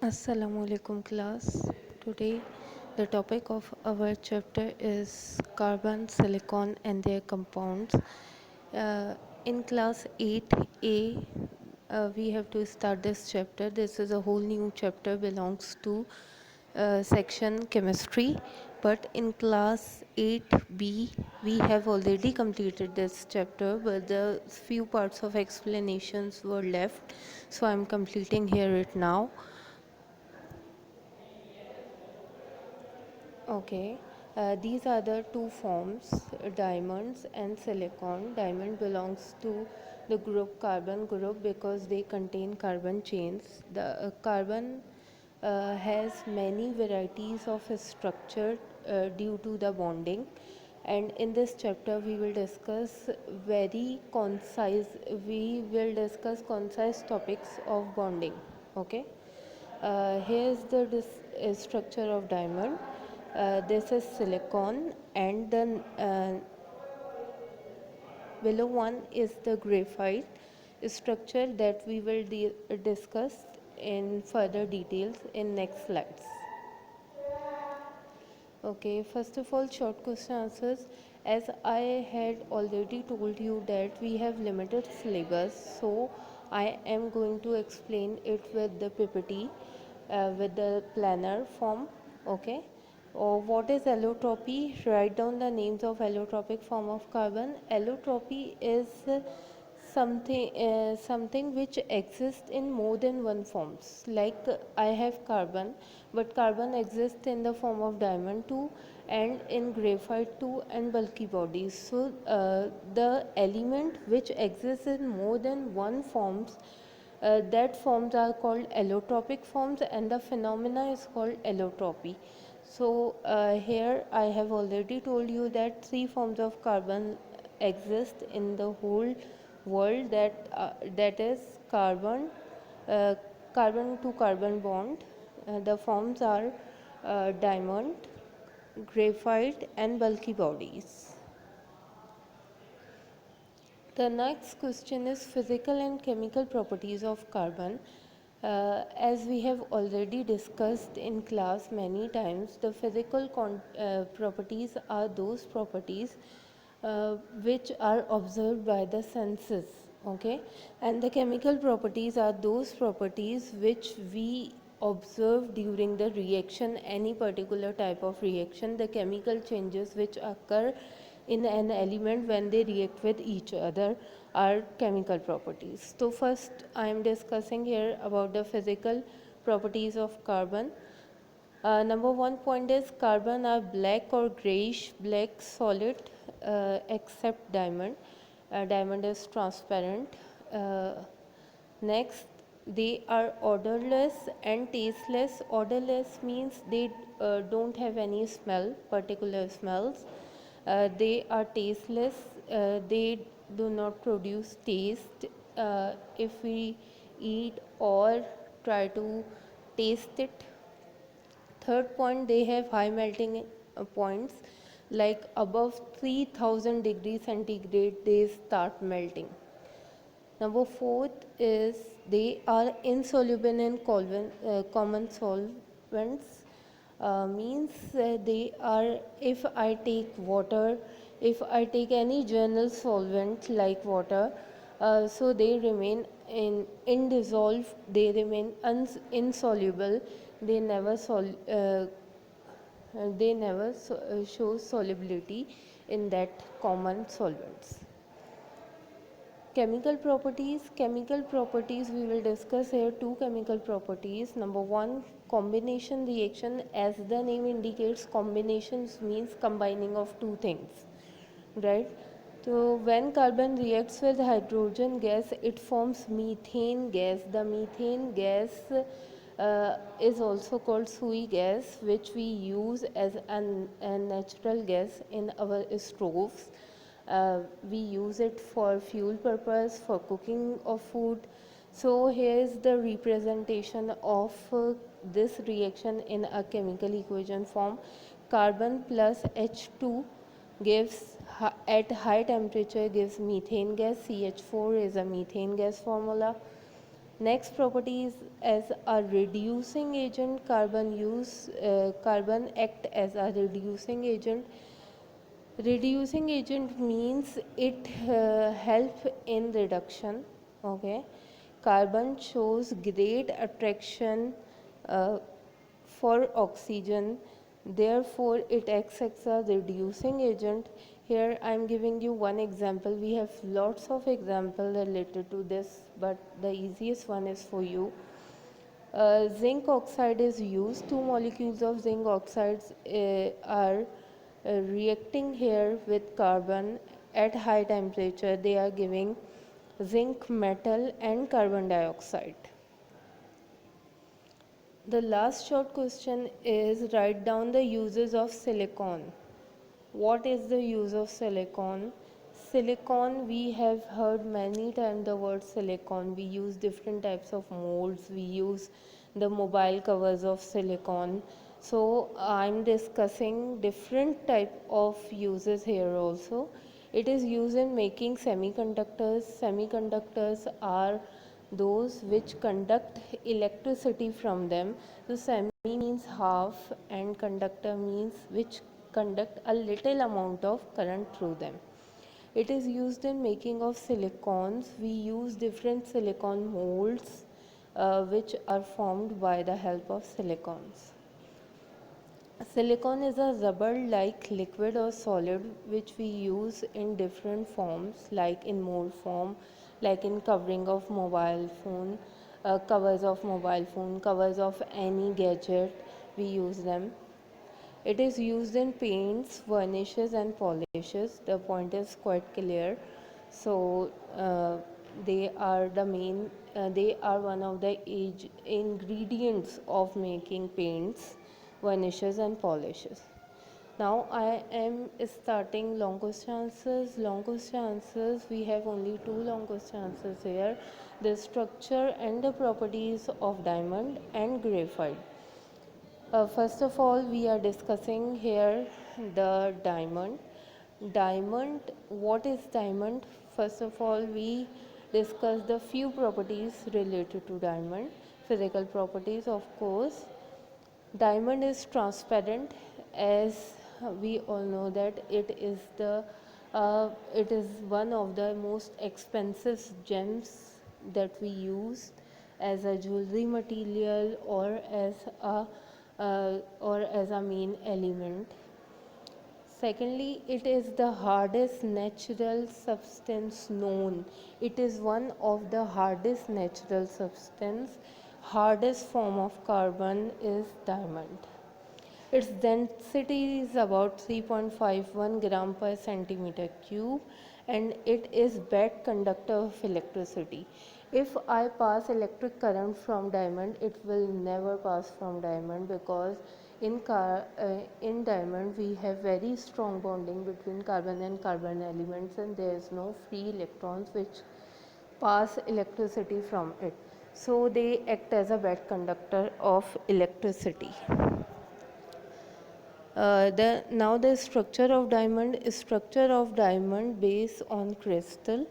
Assalamu alaikum class. Today the topic of our chapter is carbon, silicon and their compounds. Uh, in class 8A we have to start this chapter. This is a whole new chapter belongs to section chemistry, but in class 8B we have already completed this chapter, but the few parts of explanations were left, so I'm completing here it now. Okay, these are the two forms, diamonds and silicon. Diamond belongs to the group carbon group because they contain carbon chains. The carbon has many varieties of structure due to the bonding, and in this chapter we will discuss very concise. We will discuss concise topics of bonding. Okay. Here's the structure of diamond. This is silicon, and the below one is the graphite structure that we will discuss in further details in next slides. Okay, first of all, short question answers. As I had already told you that we have limited syllabus, so I am going to explain it with the PPT, with the planner form. Okay. What is allotropy? Write down the names of allotropic form of carbon. Allotropy is something which exists in more than one forms, like I have carbon, but carbon exists in the form of diamond too, and in graphite too, and bulky bodies. So the element which exists in more than one forms, that forms are called allotropic forms, and the phenomena is called allotropy. So here I have already told you that three forms of carbon exist in the whole world, that is carbon, uh, carbon to carbon bond. The forms are diamond, graphite and bulky bodies. The next question is physical and chemical properties of carbon. As we have already discussed in class many times, the physical properties are those properties which are observed by the senses. Okay, and the chemical properties are those properties which we observe during the reaction, any particular type of reaction, the chemical changes which occur in an element when they react with each other are chemical properties. So first I am discussing here about the physical properties of carbon. Number one point is carbon are black or grayish black solid, except diamond. Diamond is transparent. Uh, Next, they are odorless and tasteless. Odorless means they don't have any smell, particular smells. They are tasteless. They do not produce taste if we eat or try to taste it. Third point, they have high melting points, like above 3000 degrees centigrade they start melting. Number fourth is they are insoluble in common solvents. Means they are, if I take water, if I take any general solvent like water, so they remain indissolved, they remain insoluble, they never show solubility in that common solvents. Chemical properties we will discuss here. Two chemical properties. Number one, combination reaction. As the name indicates, combinations means combining of two things, right? So when carbon reacts with hydrogen gas, it forms methane gas. The methane gas is also called sui gas, which we use as a natural gas in our stoves. We use it for fuel purpose, for cooking of food. So here is the representation of this reaction in a chemical equation form. Carbon plus H2 gives at high temperature gives methane gas. CH4 is a methane gas formula. Next property is as a reducing agent. Carbon act as a reducing agent. Reducing agent means it help in reduction. Okay, carbon shows great attraction uh, for oxygen, therefore it acts as a reducing agent. Here I am giving you one example. We have lots of examples related to this, but the easiest one is for you. Zinc oxide is used. Two molecules of zinc oxides are reacting here with carbon at high temperature. They are giving zinc metal and carbon dioxide. The last short question is write down the uses of silicon. What is the use of silicon? Silicon, we have heard many times the word silicon. We use different types of molds. We use the mobile covers of silicon. So I'm discussing different type of uses here also. It is used in making semiconductors. Semiconductors are those which conduct electricity from them. So semi means half and conductor means which conduct a little amount of current through them. It is used in making of silicons. We use different silicon molds which are formed by the help of silicons. Silicon is a rubber-like liquid or solid which we use in different forms, like in mold form, like in covering of mobile phone, covers of mobile phone, covers of any gadget, we use them. It is used in paints, varnishes and polishes. The point is quite clear. So they are the main, they are one of the ingredients of making paints, varnishes and polishes. Now I am starting long question answers. Long question answers, we have only two long question answers here. The structure and the properties of diamond and graphite. First of all, we are discussing here the diamond. Diamond, what is diamond? First of all, we discuss the few properties related to diamond. Physical properties, of course. Diamond is transparent, as we all know that it is one of the most expensive gems that we use as a jewelry material or as a main element. Secondly, it is the hardest natural substance known. It is one of the hardest natural substance. Hardest form of carbon is diamond. Its density is about 3.51 gram per centimeter cube and it is bad conductor of electricity. If I pass electric current from diamond, it will never pass from diamond because in diamond we have very strong bonding between carbon and carbon elements and there is no free electrons which pass electricity from it. So they act as a bad conductor of electricity. Now the structure of diamond based on crystal.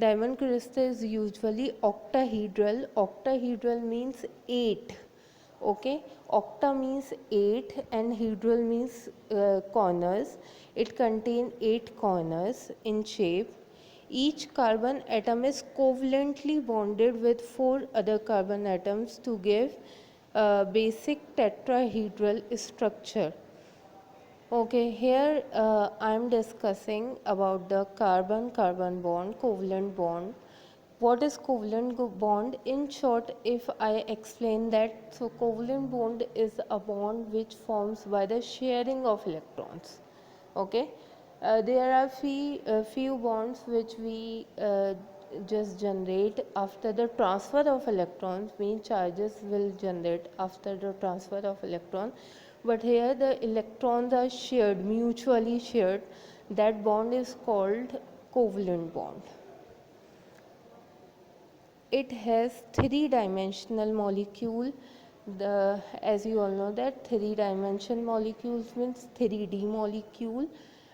Diamond crystal is usually octahedral. Octahedral means 8. Okay, octa means 8 and hedral means corners. It contains 8 corners in shape. Each carbon atom is covalently bonded with 4 other carbon atoms to give basic tetrahedral structure. Okay, here I am discussing about the carbon-carbon bond, covalent bond. What is covalent bond? In short, if I explain that, so covalent bond is a bond which forms by the sharing of electrons. Okay, there are few bonds which we just generate after the transfer of electrons, mean charges will generate after the transfer of electron, but here the electrons are shared, mutually shared. That bond is called covalent bond. It has three-dimensional molecule. As you all know that three-dimensional molecules means 3D molecule.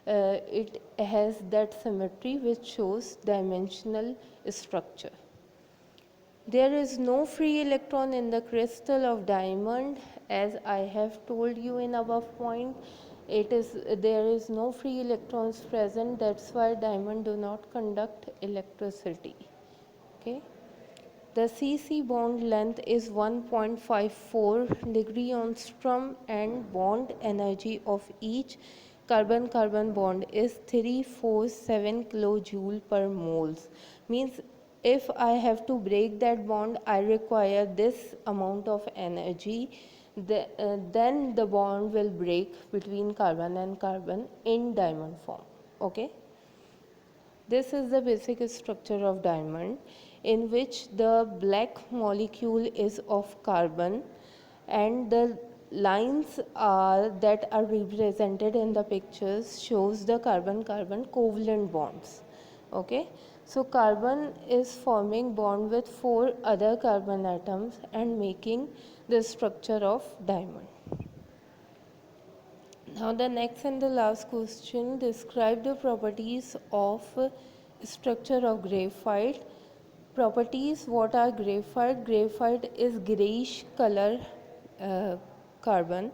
It has that symmetry which shows dimensional structure. There is no free electron in the crystal of diamond, as I have told you in above point. There is no free electrons present, that's why diamond do not conduct electricity. Okay. The C-C bond length is 1.54 degree angstrom and bond energy of each carbon-carbon bond is 347 kilojoule per moles. Means if I have to break that bond, I require this amount of energy. Then the bond will break between carbon and carbon in diamond form. Okay. This is the basic structure of diamond, in which the black molecule is of carbon and the lines that are represented in the pictures shows the carbon-carbon covalent bonds. Okay, so carbon is forming bond with 4 other carbon atoms and making the structure of diamond. Now the next and the last question, describe the properties of structure of graphite. Properties, what are graphite? Graphite is grayish color carbon.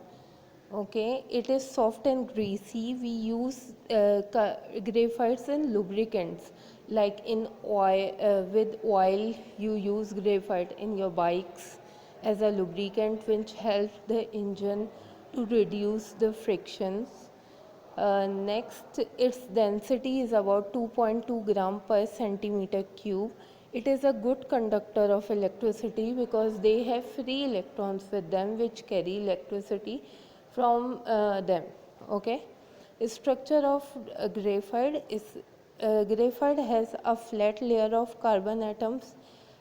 Okay, it is soft and greasy. We use graphites in lubricants, like in oil. With oil, you use graphite in your bikes as a lubricant, which helps the engine to reduce the frictions. Next, its density is about 2.2 gram per centimeter cube. It is a good conductor of electricity because they have free electrons with them which carry electricity from them. Okay. Structure of graphite has a flat layer of carbon atoms.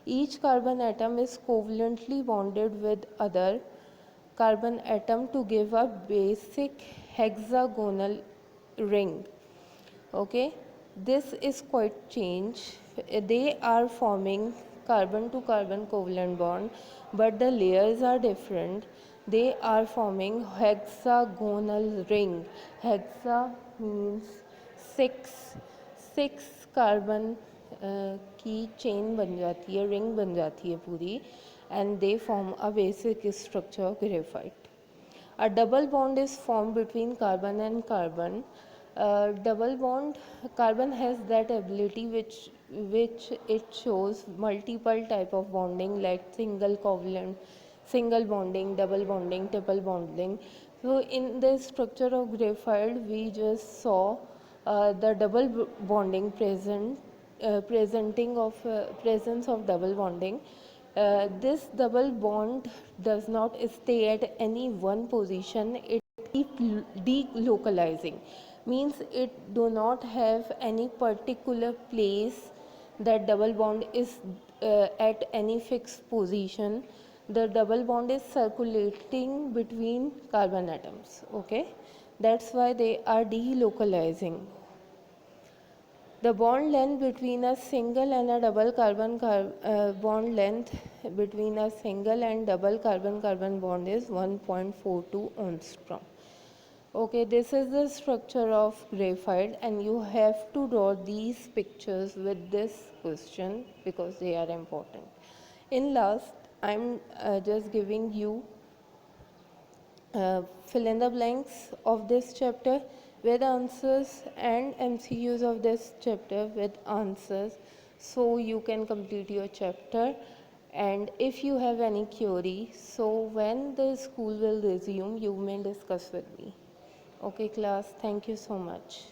Each carbon atom is covalently bonded with other carbon atom to give a basic hexagonal ring. Okay, this is quite change. They are forming carbon to carbon covalent bond, but the layers are different. They are forming hexagonal ring. Hexa means six. Six carbon की chain बन जाती है, ring बन जाती है पूरी, and they form a basic structure of graphite. A double bond is formed between carbon and carbon. Double bond, carbon has that ability which it shows multiple type of bonding, like single covalent, single bonding, double bonding, triple bonding. So in the structure of graphite, we just saw the double bonding presenting of presence of double bonding. This double bond does not stay at any one position, it keeps delocalizing, means it do not have any particular place that double bond is at any fixed position. The double bond is circulating between carbon atoms. Okay, that's why they are delocalizing. The bond length between a single and a double bond length between a single and double carbon-carbon bond is 1.42 angstrom. Okay, this is the structure of graphite, and you have to draw these pictures with this question because they are important. In last, I'm just giving you fill in the blanks of this chapter with answers and MCQs of this chapter with answers, so you can complete your chapter. And if you have any query, so when the school will resume, you may discuss with me. Okay class, thank you so much.